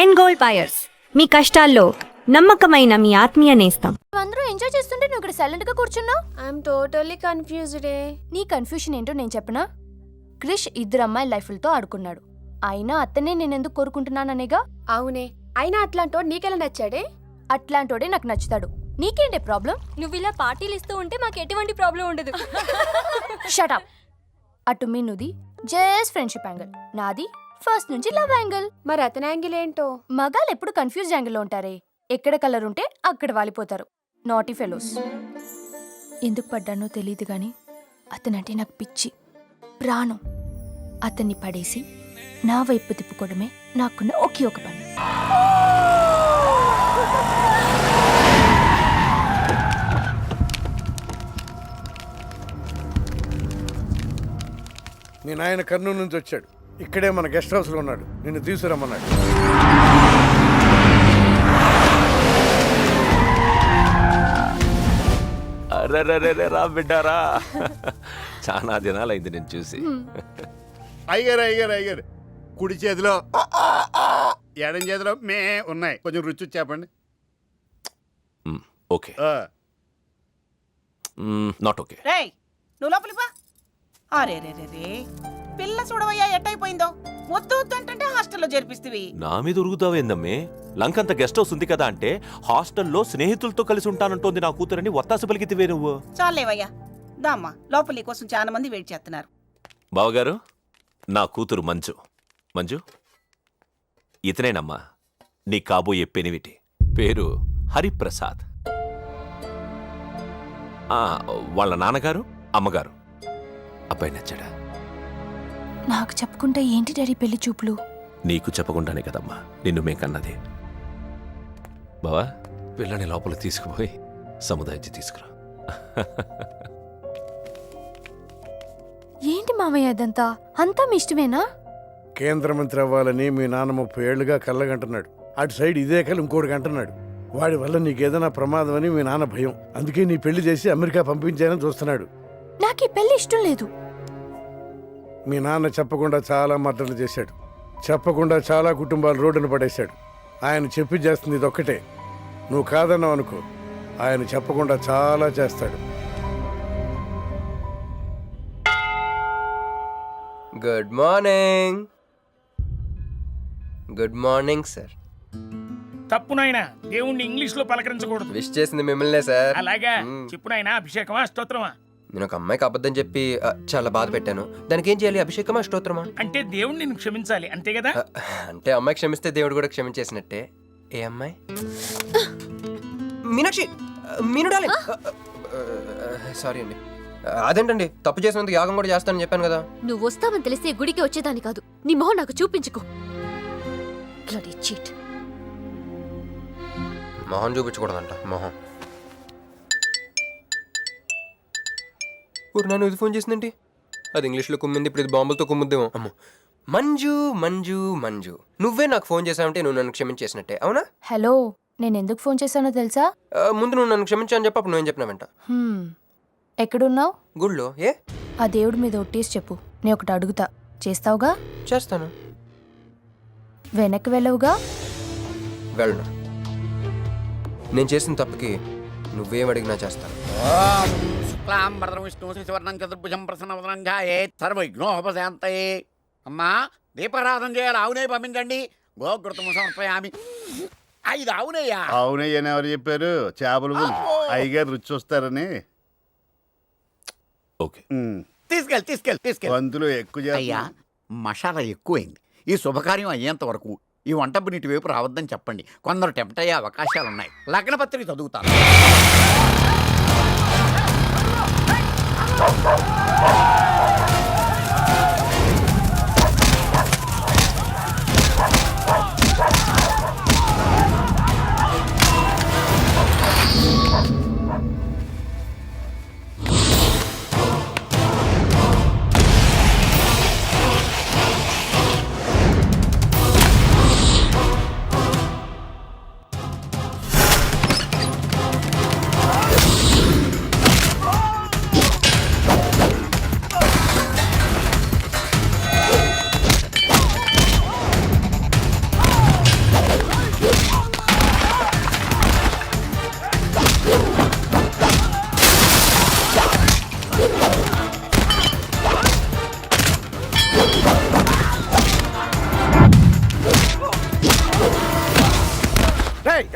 End gold buyers, మీ కష్టాల్లో నమ్మకమైన మీ ఆత్మీయ నేస్తం. అందరూ ఎంజాయ్ చేస్తుంటే నువ్వు ఇక్కడ సైలెంట్ గా కూర్చున్నావు. I'm totally confused. నీ కన్ఫ్యూషన్ ఏంటో నేను చెప్పనా? క్రిష్ ఇద్దరు అమ్మాయి లైఫ్లతో ఆడుకున్నాడు. అయినా అతనే నేనెందుకు కోరుకుంటున్నాననేగా. అవునే, అయినా అట్లాంటోడు నీకెలా నచ్చాడే? అట్లాంటోడే నాకు నచ్చుతాడు. నీకేంటే ప్రాబ్లం? నువ్వు ఇలా పార్టీలు ఇస్తూ ఉంటే మాకు ఎటువంటి ప్రాబ్లం ఉండదు. షటప్. అటు మీనుది జస్ట్ ఫ్రెండ్షిప్ యాంగిల్, నాది ఫస్ట్ నుంచి లవ్ యాంగిల్. మరి అతని యాంగిల్ ఏంటో? మగాళ్ళు ఎప్పుడు కన్ఫ్యూజ్ యాంగిల్లో ఉంటారే. ఎక్కడ కలర్ ఉంటే అక్కడ వాలిపోతారు. Naughty fellows. ఎందుకు పడ్డానో తెలియదు గాని అతనంటే నాకు పిచ్చి, ప్రాణం. అతన్ని పడేసి నా వైపు తిప్పుకోవడమే నాకున్న ఒకే ఒక పని. మీ నాయన కర్నూలు నుంచి వచ్చాడు. ఇక్కడే మన గెస్ట్ హౌస్లో ఉన్నాడు. నిన్ను తీసుకురమ్మన్నాడు. అరే రా బిడ్డారా, చాలా దినాలైంది నేను చూసి. అయ్యారు కుడి చేతిలో ఎడం చేతిలో మే ఉన్నాయి. కొంచెం రుచి చెప్పండి. Okay, not okay. రేయ్, నువ్వు లోపలికి పా. అరే రే రే రే, పిల్ల చూడవయ్యా ఎట్టయిపోయిందో. వద్దు వద్దు అంటే హాస్టల్లో చేర్పిస్తేవి. నా మీద ఉరుగుతావేందమ్మే? లంకంత గెస్ట్ హౌస్ ఉంది కదా అంటే హాస్టల్లో స్నేహితులతో కలిసి ఉంటానంటోంది నా కూతురని ఒత్తాస పలికితివే నువ్వు. చాలేవయ్యా, దామ్మా లోపల నీ కోసం చాలా మంది వెయిట్ చేస్తున్నారు. బావగారు, నా కూతురు మంజు. మంజు, ఇతనేనమ్మా నీ కాబోయే పెనివిటి. పేరు హరిప్రసాద్. వాళ్ళ నాన్నగారు, అమ్మగారు. అబ్బాయి నచ్చాడా? నాకు చెప్పుకుంటే ఏంటి డాడీ పెళ్లి చూపులు? నీకు చెప్పకుండానే కదమ్మా నిన్ను మేకన్నది. బావా, పిల్లని లోపల తీసుకుపోయి సముదాయించి తీసుకురా. ఏంటి మావయ్య అదంతా? అంతా మీ ఇష్టమేనా? కేంద్ర మంత్రి అవ్వాలని మీ నాన్న 30 ఏళ్లుగా కళ్ళగంటున్నాడు. అటు సైడ్ ఇదే కళ్ళు ఇంకోటి అంటున్నాడు. వాడి వల్ల నీకేదైనా ప్రమాదం అని మీ నాన్న భయం. అందుకే నీ పెళ్లి చేసి అమెరికా పంపించాలని చూస్తున్నాడు. నాకు ఈ పెళ్లి ఇష్టం లేదు. మీ నాన్న చెప్పకుండా చాలా మర్డర్లు చేశాడు. చెప్పకుండా చాలా కుటుంబాలు రోడ్డును పడేశాడు. ఆయన చెప్పి చేస్తుంది ఇదొక్కటే. నువ్వు కాదన్నావు అనుకో, ఆయన చెప్పకుండా చాలా చేస్తాడు. Good morning. Good morning sir. తప్పు నాయనా, దేవుణ్ణి ఇంగ్లీష్ లో పలకరించకూడదు. విష్ చేసింది మిమ్మల్నే సార్. అలాగా చెప్పు నాయనా. అభిషేకమా స్తోత్రమా? నేను ఒక అమ్మాయికి అబద్ధం చెప్పి చాలా బాధ పెట్టాను. దానికి ఏం చేయాలి? అభిషేకమా స్తోత్రమా? అంటే దేవుణ్ణి నిన్ను క్షమించాలి అంతే కదా? అంటే అమ్మాయి క్షమిస్తే దేవుడు కూడా క్షమించేసినట్టే. ఏ అమ్మాయి? మీనాక్షి. మీనుడాలి. సారీ అండి. అదేంటండి, తప్పు చేసినందుకు యాగం కూడా చేస్తానని చెప్పాను కదా. నువ్వు వస్తావని తెలిస్తే గుడికి వచ్చేదాన్ని కాదు. నీ మొహం నాకు చూపించుకో. Bloody cheat. మొహం చూపించకూడదంట. మొహం. నన్ను ఇది ఫోన్ చేసిందండి. అది ఇంగ్లీష్లో కుమ్మింది, ఇప్పుడు ఇది బాంబులతో కుమ్ముద్దేమో. అమ్మో. మంజు మంజు మంజు, నువ్వే నాకు ఫోన్ చేసావంటే నువ్వు నన్ను క్షమించేసినట్టే, అవునా? హలో, నేను ఎందుకు ఫోన్ చేశానో తెలుసా? ముందు నువ్వు నన్ను క్షమించాను చెప్పు, అప్పుడు నువ్వేం చెప్పినావంట. ఎక్కడున్నావు? గుళ్ళో. ఏ? ఆ దేవుడి మీద ఒట్టేసి చెప్పు, నేను ఒకటి అడుగుతా. చేస్తావుగా? చేస్తాను. వెనక్కి వెళ్ళవుగా? వెళ్ళను. నేను చేసిన తప్పుకి నువ్వేం అడిగినా చేస్తాను. అమ్మా, దీపారాధన చేయాలి. ఆవునే పంపించండి. గోకృతము సమర్పయామి. 5 ఆవునయ్యా. ఆవునయ్యని ఎవరు చెప్పారు? చేపలు అయ్యగారు రుచి చూస్తారని. ఓకే, తీసుకెళ్ళి వంతులు ఎక్కువ. అయ్యా, మసాలా ఎక్కువైంది. ఈ శుభకార్యం అయ్యేంత వరకు ఈ వంటపు నీటి వైపు రావద్దని చెప్పండి. కొందరు టెంప్ట్ అయ్యే అవకాశాలున్నాయి. లగ్నపత్రిక చదువుతాను.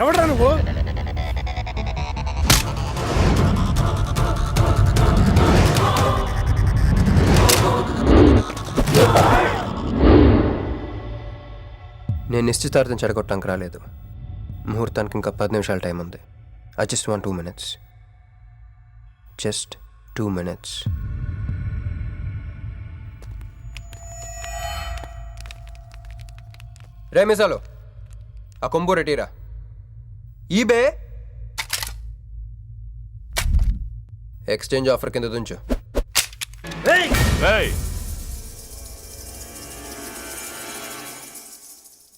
ఎవడరా నువ్వు? నేను నిశ్చితార్థం చెడగొట్టడానికి రాలేదు. ముహూర్తానికి ఇంకా 10 నిమిషాల టైం ఉంది. I just want 2 minutes. Just 2 minutes. రే మిసాలు, ఆ కొంబు రెటీరా. ఈబే ఎక్స్చేంజ్ ఆఫర్ కింద దుంచు.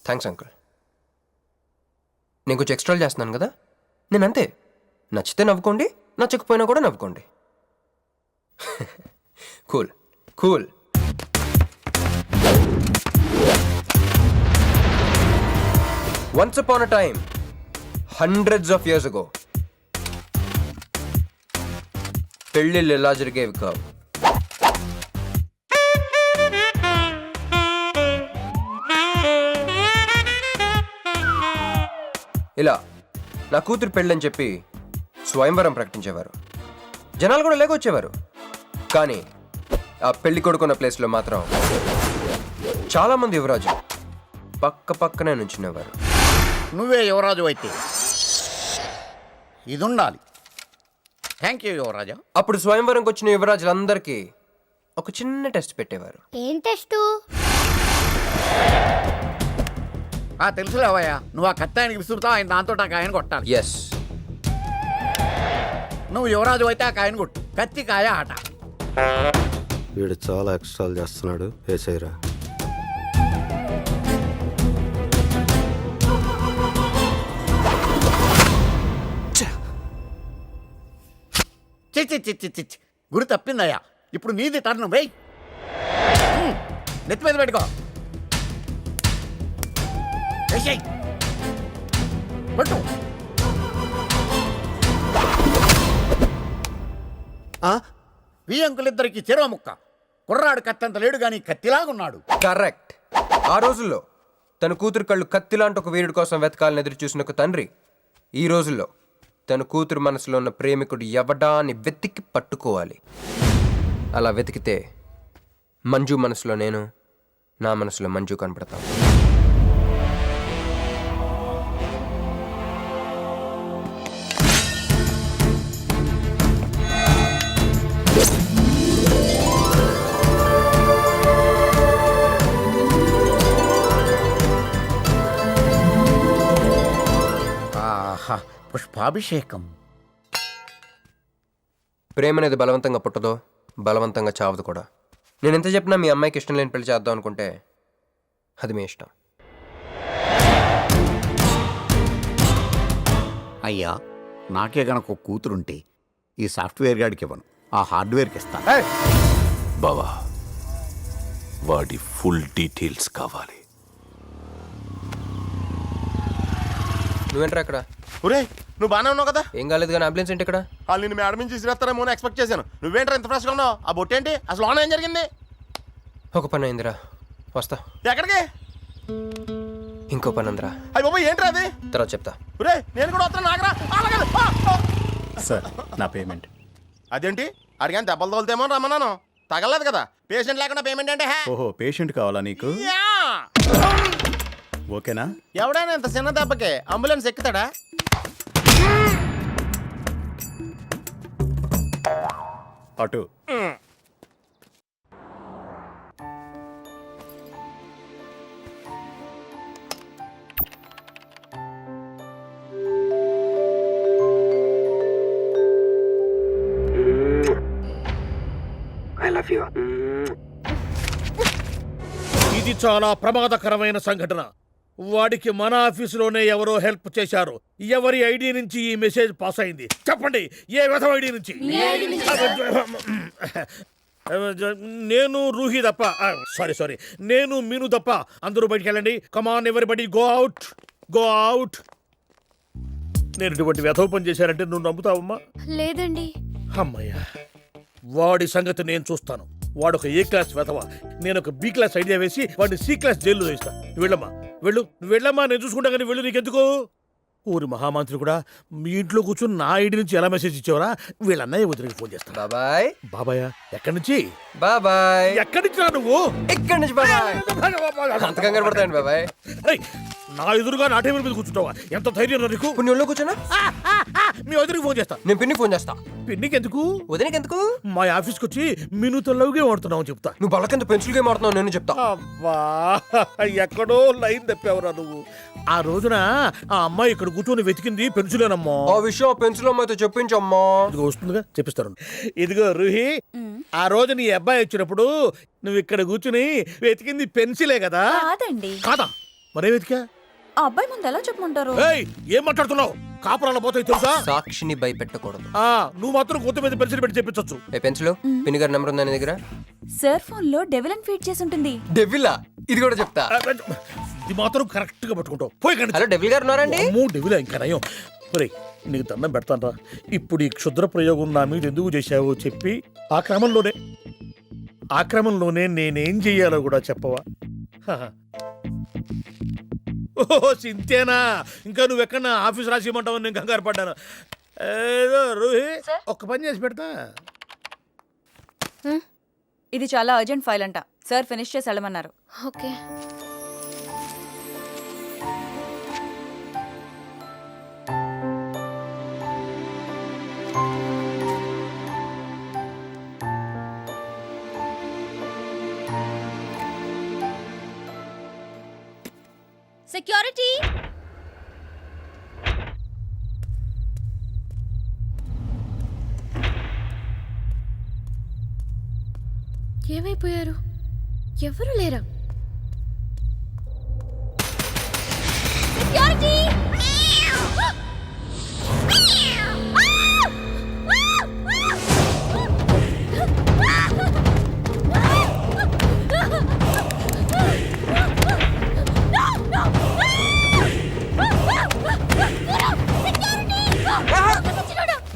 Thanks uncle. నేను కొంచెం ఎక్స్ట్రాలు చేస్తున్నాను కదా, నేను అంతే. నచ్చితే నవ్వుకోండి, నచ్చకపోయినా కూడా నవ్వుకోండి. Cool cool. Once upon a time, hundreds of years ago, పెళ్ళిళ్ళు ఎలా జరిగేవి కావు. ఇలా నా కూతురు పెళ్ళని చెప్పి స్వయంవరం ప్రకటించేవారు. జనాలు కూడా లేకొచ్చేవారు. కానీ ఆ పెళ్లి కొడుకున్న ప్లేస్లో మాత్రం చాలామంది యువరాజు పక్క పక్కనే నుంచునేవారు. నువ్వే యువరాజు అయితే ఇది ఉండాలి. థ్యాంక్ యూ యువరాజా. అప్పుడు స్వయంవరంకి వచ్చిన యువరాజులందరికీ ఒక చిన్న టెస్ట్ పెట్టేవారు. ఏం టెస్టు? తెలుసులేవయ్యా, నువ్వు ఆ కత్తి ఆయనకి విసురుతావు, ఆయన దాంతో ఆ కాయను కొట్టాలి. ఎస్. నువ్వు యువరాజు అయితే ఆ కాయను కొట్టు. కత్తి కాయ ఆట. వీడు చాలా ఎక్స్ట్రాలు చేస్తున్నాడు. వేసేయరా. చిచ్చి గురి తప్పిందయ్యా. ఇప్పుడు నీది టర్న్. వెయ్యి, నెత్తి మీద పెట్టుకో. వేసేయ్, కొట్టు. వీ అంకులిద్దరికి చెరవ ముక్క. కుర్రాడు కత్తంత లేడు గాని కత్తిలాగున్నాడు. కరెక్ట్. ఆ రోజుల్లో తన కూతురు కళ్ళు కత్తిలాంటి ఒక వీరుడి కోసం వెతకాలని ఎదురు చూసిన ఒక తండ్రి ఈ రోజుల్లో తన కూతురు మనసులో ఉన్న ప్రేమికుడు ఎవడా అని వెతికి పట్టుకోవాలి. అలా వెతికితే మంజు మనసులో నేను, నా మనసులో మంజు కనపడతాను. పుష్పాభిషేకం. ప్రేమ అనేది బలవంతంగా పుట్టదో, బలవంతంగా చావదు కూడా. నేను ఎంత చెప్పినా మీ అమ్మాయికి ఇష్టం లేని పెళ్లి చేద్దాం అనుకుంటే అది మీ ఇష్టం. అయ్యా, నాకే గనక ఒక కూతురుంటే ఈ సాఫ్ట్వేర్ గాడికి ఇవ్వను, ఆ హార్డ్వేర్కి ఇస్తాను. బావా, వాడి ఫుల్ డీటెయిల్స్ కావాలి. నువ్వేంట్రా అక్కడ? ఒరే, నువ్వు బాగానే ఉన్నావు కదా? ఏం కాలేదు కానీ అంబులెన్స్ ఏంటి ఇక్కడ? వాళ్ళు నిన్ను మేడం నుంచి తీసుకురేస్తారేమో అని ఎక్స్పెక్ట్ చేశాను. నువ్వేంట్రా ఇంత ఫ్రెష్గా ఉన్నావు? ఆ బొట్టేంటి? అసలు లోన ఏం జరిగింది? ఒక పని అయిందిరా, వస్తా. ఎక్కడికి? ఇంకో పని ఉందిరా. అయ్యి బాబా, ఏంట్రా అది? తర్వాత చెప్తా. ఒరే, నేను కూడా వస్తాను. నాగరా సార్, నా పేమెంట్. అదేంటి? అడిగాను దెబ్బలు తోలుతేమో రమ్మన్నాను. తగలేదు కదా. పేషెంట్ లేకుండా పేమెంట్ అంటే? ఓహో, పేషెంట్ కావాలా నీకు? ఓకేనా? ఎవడైనా ఇంత చిన్న దెబ్బకి అంబులెన్స్ ఎక్కుతాడా? అటు. I love you. ఇది చాలా ప్రమాదకరమైన సంఘటన. వాడికి మన ఆఫీసులోనే ఎవరో హెల్ప్ చేశారు. ఎవరి ఐడి నుంచి ఈ మెసేజ్ పాస్ అయింది? చెప్పండి, ఏ విధం ఐడి నుంచి? నేను రూహి తప్ప, సారీ, నేను మీను తప్ప అందరూ బయటికి వెళ్ళండి. కమాన్ ఎవరిబడి, గో అవుట్, గో అవుట్. నేను ఇటువంటి వ్యధవ పని చేశానంటే నువ్వు నమ్ముతావమ్మా? లేదండి. అమ్మయ్యా, వాడి సంగతి నేను చూస్తాను. వాడు ఒక ఏ క్లాస్ వెధవ, నేను ఒక బి క్లాస్ ఐడియా వేసి వాడిని సి క్లాస్ జైల్లో వేస్తా. నువ్వు వెళ్ళమ్మా, వెళ్ళు, నువ్వు వెళ్ళమ్మా, నేను చూసుకుంటా. కానీ వెళ్ళు, నీకెందుకు? ఊరి మహామంత్రి కూడా మీ ఇంట్లో కూర్చొని నా ఐడి నుంచి ఎలా మెసేజ్ ఇచ్చావరా? వీళ్ళ అన్నయ్య వదిలికి ఫోన్ చేస్తా. బాబాయ్ బాబాయ్ ఎక్కడి నుంచి? బాబాయ్ ఎక్కడి నుంచి రా నువ్వు? ఇక్కడి నుంచి బాబాయ్. అంత కంగారు పడతాయండి బాబాయ్. రేయ్, నా ఎదురుగా నా టేబుల్ మీద కూర్చుంటావా? ఎంత ధైర్యం రా నీకు? ఇప్పుడు నీ ఒళ్ళో కూర్చోనా? మీ వదిలికి ఫోన్ చేస్తా. నేను పిన్నికి ఫోన్ చేస్తా. పిన్నికి ఎందుకు? వదినకి ఎందుకు? మా ఆఫీస్కి వచ్చి మీనుతో లవ్గా వాడుతున్నావు చెప్తా. నువ్వు బలకంత పెన్సిల్ గేమ్ ఆడుతున్నావు నేను చెప్తా. అబ్బా, ఎక్కడో లైన్ తప్పావురా నువ్వు. ఆ రోజున ఆ అమ్మాయి ఇక్కడ కూర్చొని వెతికింది పెన్సిలేనమ్మా. ఆ విషయం పెన్సిల్ అమ్మాయితో చెప్పించమ్మా. ఇదిగో వస్తుందిగా, చెప్పిస్తాను. ఇదిగో రూహి, ఆ రోజు నీ అబ్బాయి వచ్చినప్పుడు నువ్వు ఇక్కడ కూర్చుని వెతికింది పెన్సిలే కదా? కాదండి. కాదా? మరే వెతికా? ఆ అబ్బాయి ముందు ఎలా చెప్పమంటారు? ఏయ్, ఏం మాట్లాడుతున్నావు? కాపురాల పోతాయి తెలుసా? సాక్షిని భయపెట్టకూడదు. నువ్వు మాత్రం కొత్త మీద పెన్సిల్ పెట్టి చెప్పించొచ్చు. ఏ పెన్సిల్ పిన్ని గారి నెంబర్ ఉందా నీ దగ్గర? సార్ ఫోన్ లో డెవిల్ అని ఫీడ్ చేసి ఉంటుంది. డెవిలా? ఇది కూడా చెప్తా. ఇది మాత్రం కరెక్ట్ గా పట్టుకుంటావు. పోయి కండి. హలో డెవిల్ గారు ఉన్నారండి? డెవిల్ ఇంకా నయం. ఒరేయ్, నీకు దండం పెడతానరా. ఇప్పుడు ఈ క్షుద్ర ప్రయోగం నా మీద ఎందుకు చేశావో చెప్పి ఆ క్రమంలోనే నేనేం చెయ్యాలో కూడా చెప్పవా? ఓహో, సింతేనా? ఇంకా నువ్వెక్కడన్నా ఆఫీస్ రాసిమంటావు? నేను కంగారు పడ్డాను. ఏదో రూహి, ఒక్క పని చేసి పెడతా. ఇది చాలా అర్జెంట్ ఫైల్ అంట. సార్ ఫినిష్ చేసి వెళ్ళమన్నారు. ఓకే. సెక్యూరిటీ. ఏమైపోయారు? ఎవరు లేరా? సెక్యూరిటీ.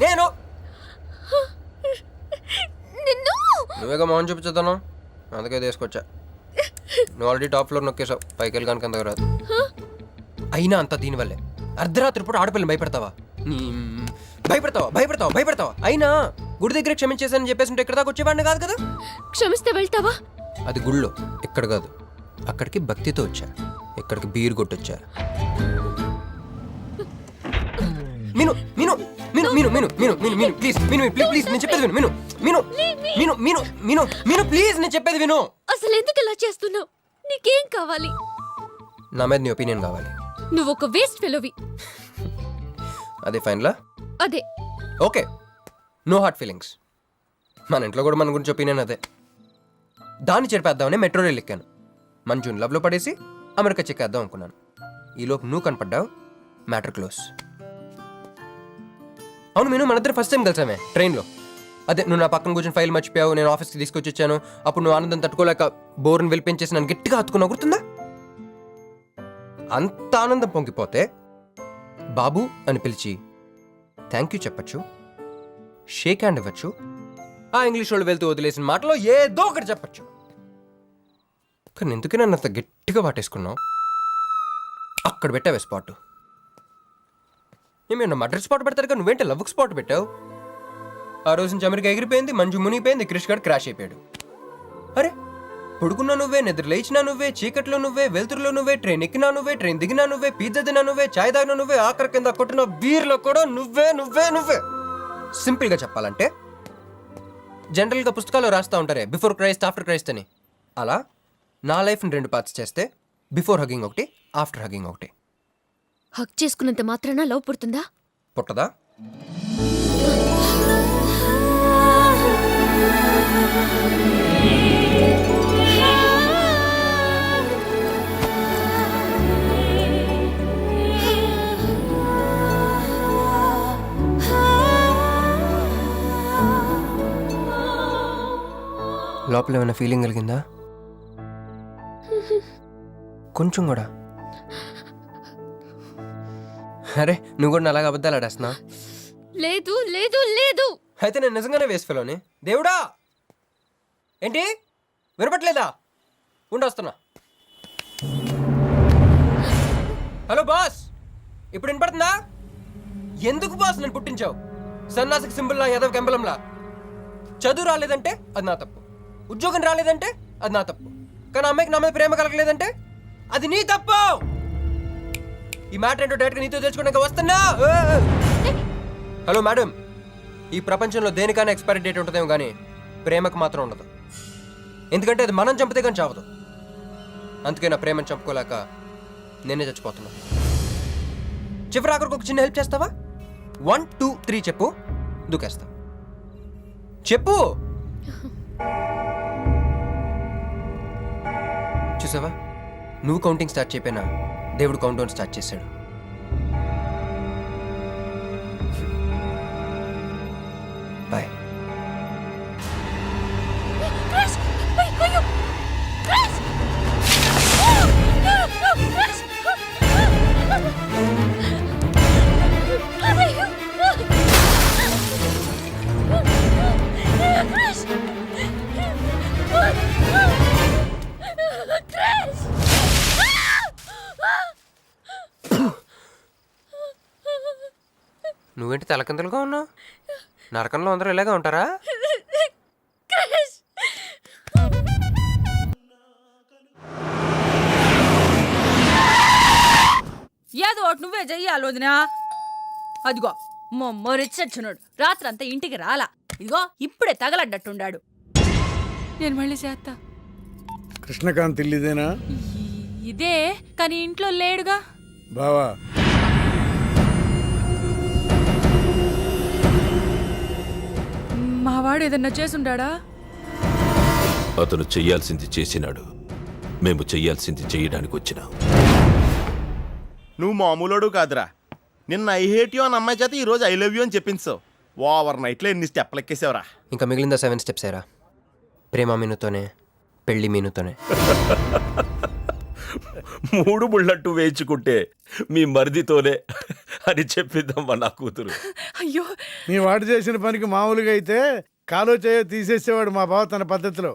నేను నిన్ను నువ్వేగా మోహన్ చూపించుతాను, అందుకే తీసుకొచ్చా. నువ్వు ఆల్రెడీ టాప్ ఫ్లోర్ నొక్కేసావు, పైకి వెళ్ళి కనుక అంతగా రాదు. అయినా అంత దీనివల్లే అర్ధరాత్రి పూట ఆడపిల్లని భయపెడతావా? భయపెడతావా? అయినా గుడి దగ్గర క్షమించేసానని చెప్పేసి ఉంటే ఇక్కడ దాకా వచ్చేవాడిని కాదు కదా. క్షమిస్తే వెళ్తావా? అది గుళ్ళో, ఇక్కడ కాదు. అక్కడికి భక్తితో వచ్చా, ఇక్కడికి బీరు కొట్టొచ్చా. మీను మీను మీను మీను మీను మీను మీను మీను ప్లీజ్ మీను ప్లీజ్ నేను చెప్పేది విను. మీను మీను మీను మీను మీను ప్లీజ్ నేను చెప్పేది విను. అసలు ఎందుకు ఇలా చేస్తున్నావు? నీకేం కావాలి? నా మీద నీ ఒపీనియన్ కావాలి. నువ్వు ఒక వేస్ట్ ఫెలోవి. అదే ఫైన్లా? అదే. Okay, no heart feelings. మన ఇంట్లో కూడా మన గురించి ఒపీనియన్ అదే. దాన్ని చెరిపేద్దామని మెట్రో రైల్ ఎక్కాను. మంజుని లవ్లో పడేసి అమెరికా చెక్కేద్దాం అనుకున్నాను. ఈలోపు నువ్వు కనపడ్డావు, మ్యాటర్ క్లోజ్. అవును మీను, మన ఇద్దరు ఫస్ట్ టైం కలిసామే ట్రైన్లో. అదే నువ్వు నా పక్కన కూర్చొని ఫైల్ మర్చిపోయావు, నేను ఆఫీస్కి తీసుకొచ్చి వచ్చాను. అప్పుడు నువ్వు ఆనందం తట్టుకోలేక బోర్ని వెళ్ళిపించేసి నన్ను గట్టిగా హత్తుకున్నావు, గుర్తుందా? అంత ఆనందం పొంగిపోతే బాబు అని పిలిచి థ్యాంక్ యూ చెప్పచ్చు, షేక్ హ్యాండ్ ఇవ్వచ్చు, ఆ ఇంగ్లీష్ వాళ్ళు వెళ్తూ వదిలేసిన మాటలో ఏదో ఒకటి చెప్పచ్చు. కానీ ఎందుకు నన్ను అంత గట్టిగా వాటేసుకున్నావు? అక్కడ పెట్టావే స్పాట్. ఏమైనా మర్డర్ స్పాట్ పెడతారు కదా, నువ్వేంటి లవ్కి స్పాట్ పెట్టావు? ఆ రోజు నుంచి అమెరికా ఎగిరిపోయింది, మంజు మునిగిపోయింది, క్రిష్ గారు క్రాష్ అయిపోయాడు. అరే పడుకున్నా నువ్వే, నిద్ర లేచినా నువ్వే, చీకట్లో నువ్వే, వెలుతురులో నువ్వే, ట్రైన్ ఎక్కినా నువ్వే, ట్రైన్ దిగినా నువ్వే, పిజ్జా తిన్నా నువ్వే, చాయ్ తాగినా నువ్వే, ఆఖరి కింద కొట్టిన బీర్లో కూడా నువ్వే నువ్వే నువ్వే. సింపుల్గా చెప్పాలంటే జనరల్గా పుస్తకాలు రాస్తూ ఉంటారే బిఫోర్ క్రైస్ట్ ఆఫ్టర్ క్రైస్ట్ అని, అలా నా లైఫ్ని 2 పార్ట్స్ చేస్తే బిఫోర్ హగ్గింగ్ ఒకటి, ఆఫ్టర్ హగ్గింగ్ ఒకటి. హక్ చేసుకున్నంత మాత్రాన లవ్ పుడుతుందా? పుట్టదా? లోపల ఏమైనా ఫీలింగ్ కలిగిందా? కొంచెం కూడా? అరే నువ్వు కూడా అలాగ అబద్ధాలు ఆడేస్తున్నావు. లేదు లేదు లేదు. అయితే నేను నిజంగానే వేసుకెళ్ళని. దేవుడా, ఏంటి వినపట్లేదా? ఉండొస్తున్నా. హలో బాస్, ఇప్పుడు వినపడుతుందా? ఎందుకు బాస్ నన్ను పుట్టించావు? సన్నాసికి సింబల్లా యాదవ్ కెంబలంలా. చదువు రాలేదంటే అది నా తప్పు, ఉద్యోగం రాలేదంటే అది నా తప్పు, కానీ అమ్మాయికి నా మీద ప్రేమ కలగలేదంటే అది నీ తప్పు. ఈ మ్యాటర్ ఏంటో డైరెక్ట్గా నీతో తెలుసుకోవడానికి వస్తున్నా. హలో మేడం, ఈ ప్రపంచంలో దేనికైనా ఎక్స్పైరీ డేట్ ఉంటుందేమో కానీ ప్రేమకు మాత్రం ఉండదు. ఎందుకంటే అది మనం చంపితే కానీ చావదు. అందుకే నా ప్రేమను చంపుకోలేక నేనే చచ్చిపోతున్నా. చివరి ఆఖరికి ఒక చిన్న హెల్ప్ చేస్తావా? 1 2 3 చెప్పు, దూకేస్తా. చెప్పు. చూసావా, నువ్వు కౌంటింగ్ స్టార్ట్ చేయపోయినా దేవుడు కౌంట్ డౌన్ స్టార్ట్ చేశాడు. బాయ్. నువ్వేంటి తలకిందులుగా ఉన్నావు? నరకంలో అందరూ ఇలాగే ఉంటారా? ఏదో ఒకటి నువ్వే చెయ్యాలి వదినా. అదిగో మొమ్మరిచ్చచ్చున్నాడు, రాత్రంతా ఇంటికి రాలా. ఇదిగో ఇప్పుడే తగలడ్డట్టుండాడు. నేను మళ్ళీ చేస్తా. కృష్ణకాంత్ ఇల్లుదేనా? ఇదే, కానీ ఇంట్లో లేడుగా. బావా, మావాడు ఏదన్నా చేసుండాడా? అతను చెయ్యాల్సింది చేసినాడు, మేము చెయ్యాల్సింది చెయ్యడానికి వచ్చినాం. నువ్వు మామూలోడు కాదురా. నిన్న ఐ హేట్ యూ అని అమ్మాయి చేత ఈరోజు ఐ లవ్ యూ అని చెప్పించావు. ఓవర్ నైట్లో ఎన్ని స్టెప్లు ఎక్కేసావురా. ఇంకా మిగిలిందా 7 స్టెప్స్ ఏరా? ప్రేమ మీనుతోనే, పెళ్లి మీనుతోనే. 3 బుల్లట్టు వేయించుకుంటే మీ మరిదితోనే అని చెప్పిద్దమ్మా నా కూతురు. అయ్యో, మీ వాడు చేసిన పనికి మామూలుగా అయితే కాలో చేయో తీసేసేవాడు మా బావ తన పద్ధతిలో.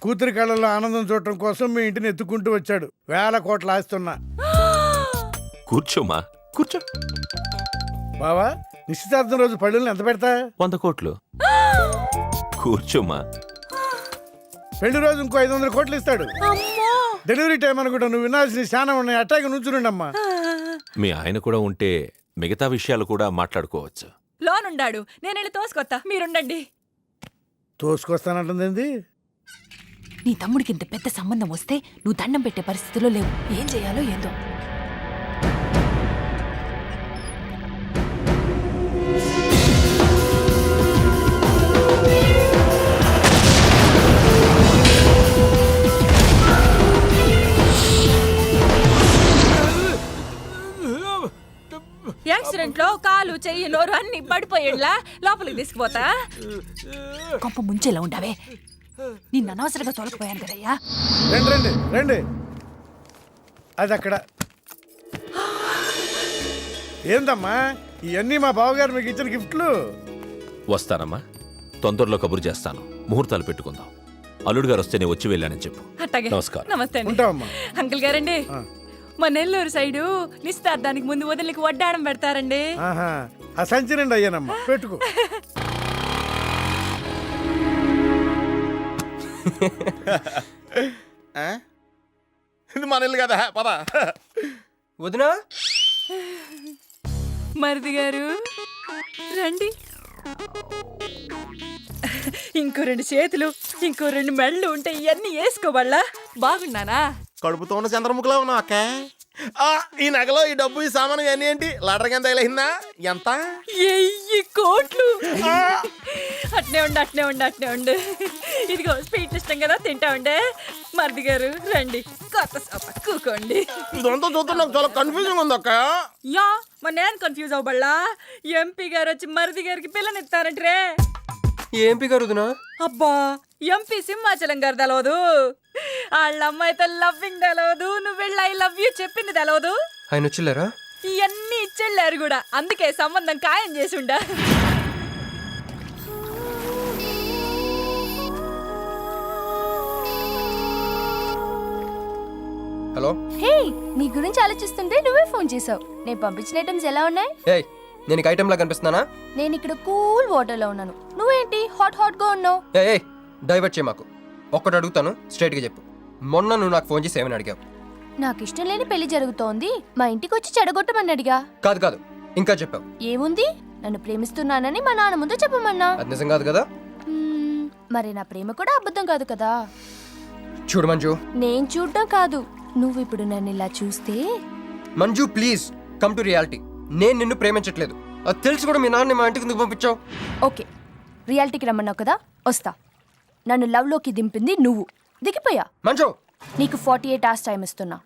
కూతురి కళ్ళల్లో ఆనందం చూడటం కోసం మీ ఇంటిని ఎత్తుకుంటూ వచ్చాడు. 1000 కోట్లు ఆస్తున్నా. కూర్చోమా, కూర్చో. బావా, నిశ్చితార్థం రోజు పళ్ళుల్ని ఎంత పెడతా? 100 కోట్లు. కూర్చోమా. పెళ్లి రోజు ఇంకో 500 కోట్లు ఇస్తాడు. డెలివరీ టైం అనుకుంటా. నువ్వు వినాల్సిన చాలా ఉన్నాయి. అట్టాగే నుంచుండమ్మా. మీ ఆయన కూడా ఉంటే మిగతా విషయాలు కూడా మాట్లాడుకోవచ్చు. లోనుండాడు, నేను వెళ్ళి తోసుకొత్తా, మీరుండండి. తోసుకొస్తానంటుంది. నీ తమ్ముడికి ఇంత పెద్ద సంబంధం వస్తే నువ్వు దండం పెట్టే పరిస్థితిలో లేవు. ఏం చేయాలో ఏందో. యాక్సిడెంట్ లో కాలు, చెయ్యి, నోరు అన్ని పడిపోయేలా లోపలికి తీసుకుపోతా. కొంప ముంచేలా ఉండవే. నిన్ను అనవసరంగా తోలకపోయాను కదయ్యా. రండి రండి రండి. అది అక్కడ. ఏందమ్మా ఇవన్నీ మా బావగారు మీకు ఇచ్చిన గిఫ్ట్లు? వస్తానమ్మా, తొందరలో కబురు చేస్తాను. ముహూర్తాలు పెట్టుకుందాం. అల్లుడు గారు వస్తే నేను వచ్చి వెళ్ళానని చెప్పు. అట్టాగే. నమస్కారం. నమస్తే అండి. ఉంటావమ్మా. అంకుల్ గారండి, మా నెల్లూరు సైడు నిశ్చితార్థానికి ముందు వదిలికి వడ్డాడం పెడతారండి. ఆహా, ఆ సంచి నిండి అయ్యానమ్మా, పెట్టుకో. ఇది మన ఇల్లు కదా, పద. వదినా, మరిది గారు రండి. ఇంకో 2 చేతులు, ఇంకో 2 మెళ్ళు ఉంటే ఇవన్నీ వేసుకోవాలా? బాగున్నానా? కడుపుతో ఉన్న చంద్రముఖిలో ఉన్నావు అక్క. ఈ నగలో ఈ డబ్బు ఈ సామాను ఇవన్నీ ఏంటి? లాటరీ కింద తగిలిందా? ఎంత? 1000 కోట్లు. అట్నే ఉండు, అట్నే ఉండు, అట్నే ఉండు. ఇదిగో స్వీట్ ఇష్టం కదా, తింటా ఉండే. మరిది గారు రండి, కొత్త సోఫ కూకోండి. ఇదంతా చూస్తే నాకు చాలా కన్ఫ్యూజింగ్ ఉంది అక్క. యా, మరి నేను కన్ఫ్యూజ్ అవ్వబల్లా. ఎంపీ గారు వచ్చి మరిది గారికి పిల్లనిస్తారంటే. ఎంపీ గారు వదినా? అబ్బా, ఎంపీ సింహాచలం గారు తెలవదు. వాళ్ళ అమ్మాయితో లవ్వింగ్ తెలవదు. నువ్వు వెళ్ళి ఐ లవ్ యూ చెప్పింది తెలవదు. ఆయన వచ్చిల్లారా? ఇవన్నీ ఇచ్చెళ్ళారు కూడా. అందుకే సంబంధం ఖాయం చేసి ఉండా. హలో హే, నీ గురించి ఆలోచిస్తుంటే నువ్వే ఫోన్ చేసావు. నేను పంపించిన ఐటమ్స్ ఎలా ఉన్నాయి? ఏయ్, నేను నీకు ఐటెంలా కనిపిస్తున్నానా? నేను ఇక్కడ కూల్ వాటర్లో ఉన్నాను, నువ్వేంటి హాట్ గా ఉన్నావు? ఏయ్ డైవర్ట్ చేయ మాకు. ఒక్కటి అడుగుతాను, స్ట్రైట్గా చెప్పు. మొన్న నువ్వు నాకు ఫోన్ చేసి ఏమని అడిగావు? నాకు ఇష్టం లేని పెళ్లి జరుగుతోంది, మా ఇంటికి వచ్చి చెడగొట్టమని అడిగా. కాదు ఇంకా చెప్పావు. ఏముంది, నన్ను ప్రేమిస్తున్నానని మా నాన్న ముందు చెప్పమన్నా. అది నిజం కాదు కదా? మరి నా ప్రేమ కూడా అబద్ధం కాదు కదా? చూడు మంజు. నేను చూడటం కాదు, నువ్వు ఇప్పుడు నన్ను ఇలా చూస్తే. Manju please come to reality. నేను నిన్ను ప్రేమించట్లేదు, అది తెలిసి కూడా మీ నాన్న మా ఇంటికి ఎందుకు పంపించావు? ఓకే, రియాలిటీకి రమ్మన్నావు కదా, వస్తా. నన్ను లవ్లోకి దింపింది నువ్వు, దిగిపోయా. మంజు, నీకు 48 hours టైం ఇస్తున్నా,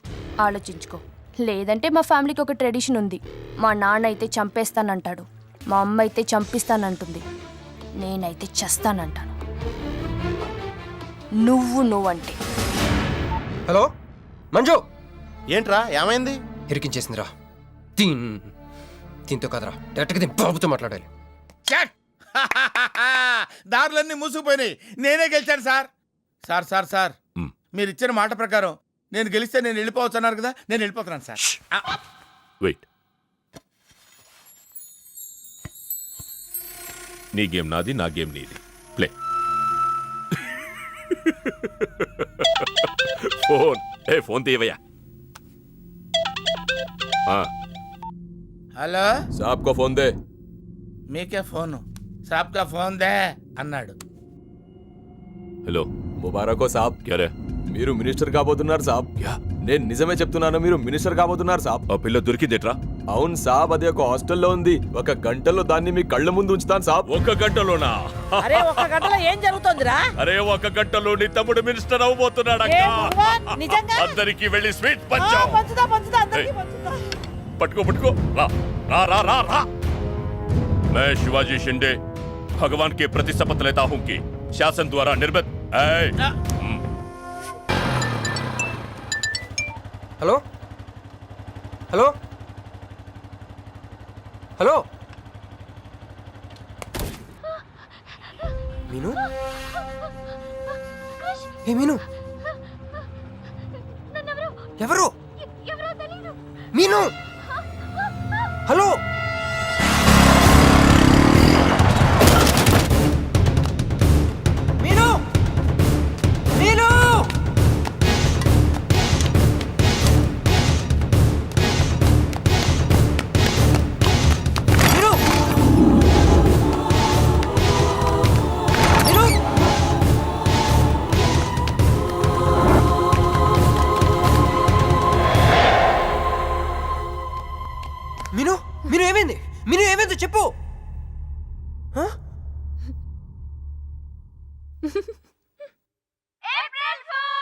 ఆలోచించుకో. లేదంటే మా ఫ్యామిలీకి ఒక ట్రెడిషన్ ఉంది, మా నాన్న అయితే చంపేస్తానంటాడు, మా అమ్మ అయితే చంపిస్తానంటుంది, నేనైతే చస్తానంటాను. నువ్వంటే. హలో మంజు. ఏంట్రా ఏమైంది? ఇరికించేసిందిరా. దీంతో కదరా, డైరెక్ట్గా దీని బాబుతో మాట్లాడాలి. దారులన్నీ మూసుకుపోయినాయి, నేనే గెలిచాను సార్. సార్ సార్ సార్ మీరు ఇచ్చిన మాట ప్రకారం నేను గెలిస్తే నేను వెళ్ళిపోవచ్చు అన్నారు కదా, నేను వెళ్ళిపోతున్నాను సార్. వెయిట్, నీ గేమ్ నాది, నా గేమ్ నీది. ప్లే. ఫోన్ తీయవయ్యా. హలో, సాబ్కో ఫోన్ దే. మీకే ఫోను, సాబ్కా ఫోన్ దే అన్నాడు. హలో, ముబారకో సాబ్. క్యారే? మీరు మినిస్టర్ కాబోతున్నారు సాబ్. నేను నిజమే చెప్తున్నాను, మీరు మినిస్టర్ కాబోతున్నారు సాబ్. ఆ పిల్ల దొరికిందేట్రా? అవును సాబ్, అది ఒక హాస్టల్లో ఉంది. 1 గంటలో దాన్ని మీ కళ్ళ ముందు ఉంచుతాను సాబ్. 1 గంటలోనా? అరే 1 గంటలో ఏం జరుగుతోందిరా? అరే 1 గంటలో నీ తమ్ముడు మినిస్టర్ అవబోతున్నాడు అక్క. నిజంగా? అందరికి వెళ్ళి స్వీట్ పంచాం. పంచుదా అందరికీ పంచుదా. పట్టుకో రా రా రా రా రా. मैं शिवाजी शिंदे भगवान के प्रति शपथ लेता हूं कि शासन द्वारा निर्मित. హలో హలో హలో మీను. ఏ మీను, ఎవరు? మీను, హలో. మీను, మీను. మీను ఏమైంది? మీను ఏమైంది చెప్పు. April Fool!